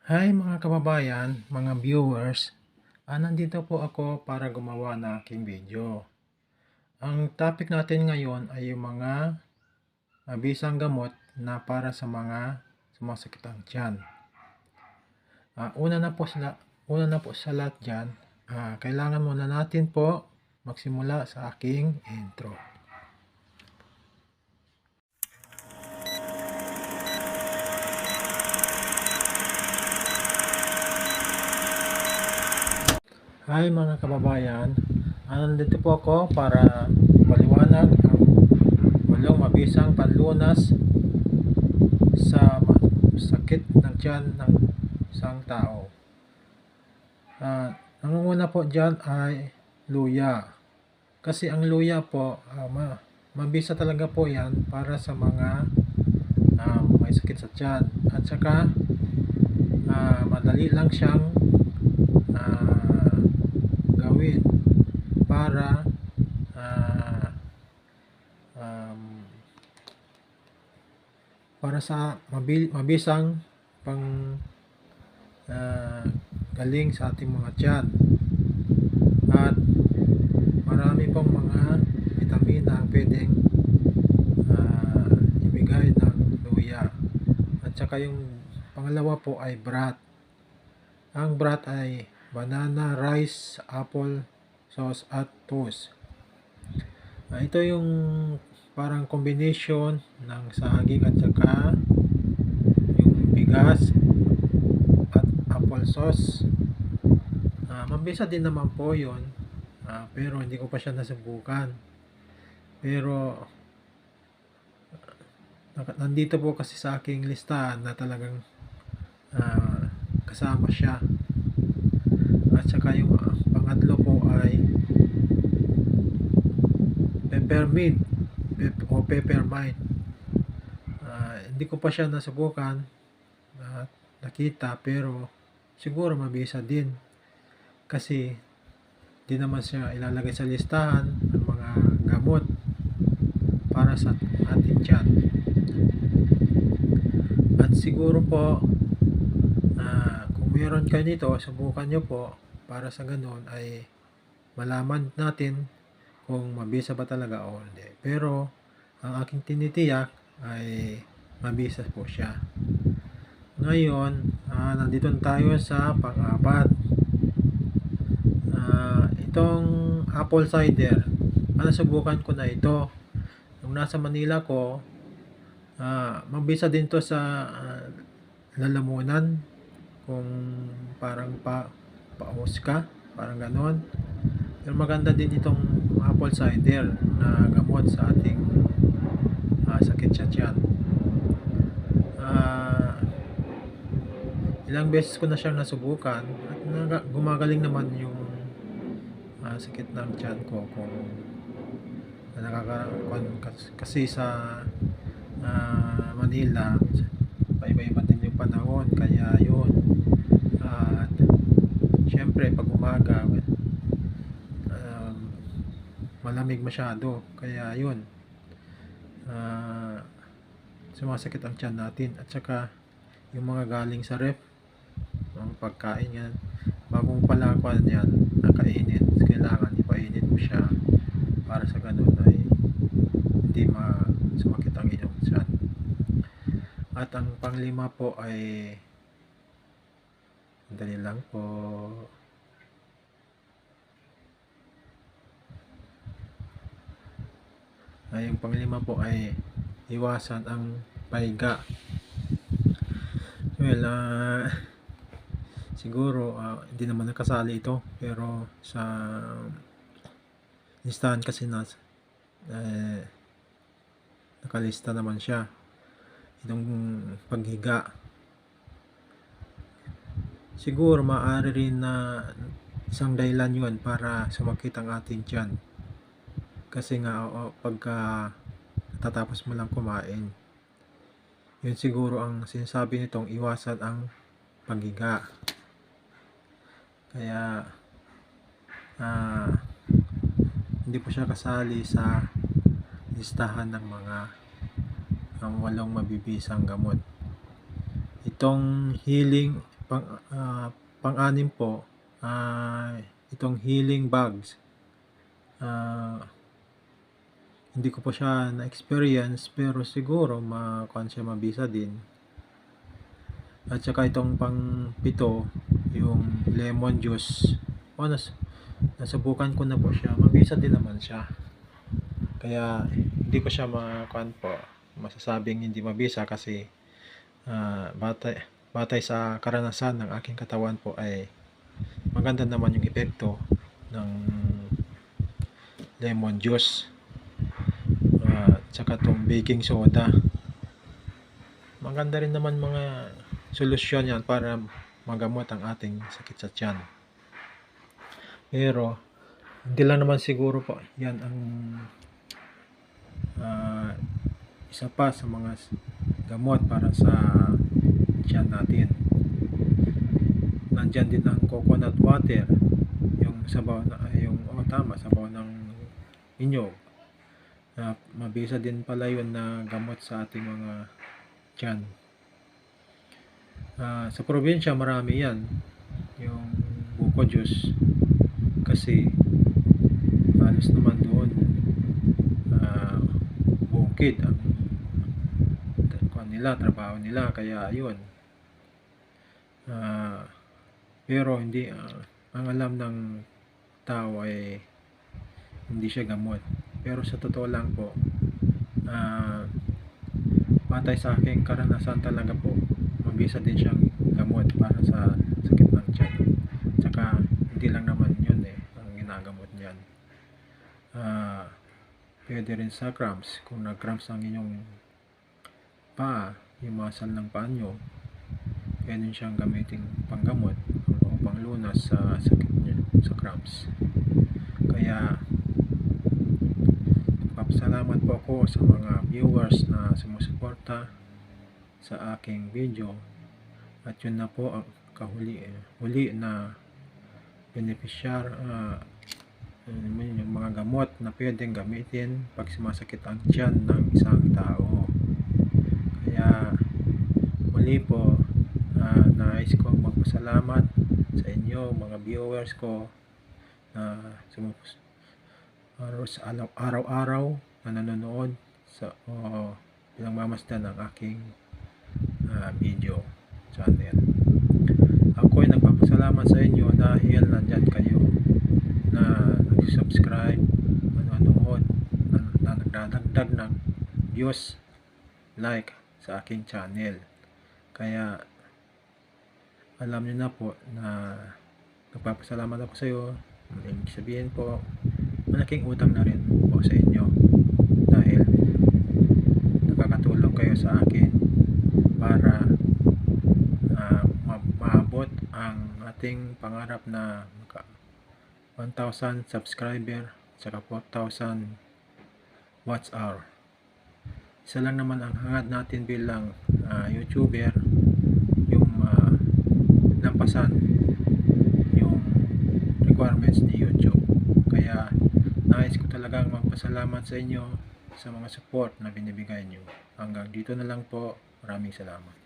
Hi mga kababayan, mga viewers. Nandito po ako para gumawa ng aking video. Ang topic natin ngayon ay yung mga mabisang gamot na para sa mga sumasakit ang tiyan. Una na po sa lahat dyan, kailangan muna natin po magsimula sa aking intro. Hi mga kababayan, nandito po ako para paliwanag ang walong mabisang panlunas sa sakit ng tiyan ng isang tao. Nangunguna po dyan ay luya. Kasi ang luya po, mabisa talaga po yan para sa mga may sakit sa tiyan. At saka, madali lang siyang gawin para sa mabisang pang galing sa ating mga tiyan. At marami pong mga vitamina ang pwedeng ibigay ng luya. At saka yung pangalawa po ay brat. Ang brat ay banana, rice, apple, sauce at toast. Ito yung parang combination ng saging at saka yung bigas at apple sauce. Mabisa din naman po yun, pero hindi ko pa siya nasubukan. Pero nandito po kasi sa aking listahan na talagang kasama siya. At saka yung pangatlo po ay peppermint o peppermint. Hindi ko pa siya nasubukan at nakita, pero siguro mabisa din kasi di naman siya ilalagay sa listahan ng mga gamot para sa ating tiyan. At siguro po kung meron kayo nito, subukan nyo po para sa ganun ay malaman natin kung mabisa ba talaga o hindi. Pero ang aking tinitiyak ay mabisa po siya. Ngayon, nandito tayo sa pang-apat. Itong apple cider, nasubukan ko na ito. Nung nasa Manila ko, mabisa din to sa lalamunan. Kung parang paus ka, parang ganon. Pero maganda din itong apple cider na gamot sa ating sakit sa tiyan. Ilang beses ko na siyang nasubukan at gumagaling naman yung sakit ng tiyan ko. Kung kasi sa Manila, paiba-iba din yung panahon, kaya yun. At syempre pag umaga, malamig masyado, kaya yun, sumasakit ang tiyan natin. At saka yung mga galing sa ref, ang pagkain yan, bagong palakwan yan, nakainit, kailangan ipainit mo siya para sa ganun ay hindi sumakit ang iyong tiyan. At ang panglima po ay dali lang po. Yung panglima po ay iwasan ang pahiga. Well, siguro hindi naman nakasali ito, pero sa listahan kasi nakalista naman siya itong paghiga. Siguro maaari rin na isang dahilan yun para sumakit ang ating tiyan, kasi nga pagka tatapos mo lang kumain, yun siguro ang sinasabi nitong iwasan ang paghiga. Kaya hindi po siya kasali sa listahan ng mga ang walong mabibisang gamot. Itong healing pang-anim po, itong healing bags. Hindi ko po siya na-experience pero siguro siya mabisa din. At saka itong pang-pito, yung lemon juice. Nasubukan ko na po siya. Mabisa din naman siya. Kaya hindi ko siya masasabing hindi mabisa kasi batay sa karanasan ng aking katawan po ay maganda naman yung epekto ng lemon juice. Tsaka itong baking soda. Maganda rin naman mga solusyon yan para magamot ang ating sakit sa tiyan. Pero hindi lang naman siguro po yan ang isa pa sa mga gamot para sa tiyan natin. Nandyan din ang coconut water, yung sabaw ng inyog. Mabisa din pala yun na gamot sa ating mga tiyan. Sa probinsya marami yan, yung buko juice, kasi halos naman doon bukid ang trabaho nila, kaya yun. Pero hindi ang alam ng tao ay hindi siya gamot. Pero sa totoo lang po, batay sa aking karanasan talaga po, mabisa din siyang gamot para sa sakit ng tiyan. Tsaka hindi lang naman yun ang ginagamot niyan. Pwede rin sa cramps. Kung nag-cramps ang inyong paa, yung muscle ng paa nyo, pwede siyang gamitin panggamot o panglunas sa sakit niya, sa cramps. Kaya nagpapasalamat po ako sa mga viewers na sumusuporta sa aking video. At yun na po ang huli na beneficiar, yung mga gamot na pwedeng gamitin pag sumasakit ang tiyan ng isang tao. Kaya muli po, nais kong magpasalamat sa inyo mga viewers ko na araw-araw na nanonood sa pinagmamasdan ng aking video channel. Ako'y nagpapasalamat sa inyo dahil nandyan kayo na nag-subscribe, manonood, na nagdadagdag ng views, like sa aking channel. Kaya alam niyo na po na nagpapasalamat ako sa iyo. Ibig sabihin po, malaking utang na rin po sa inyo dahil nakakatulong kayo sa akin para maabot ang ating pangarap na 1,000 subscriber at 4,000 watch hour. Isa lang naman ang hangad natin bilang YouTuber, yung lampasan yung requirements ni YouTube. Kaya nais ko talagang magpasalamat sa inyo sa mga support na binibigay nyo. Hanggang dito na lang po. Maraming salamat.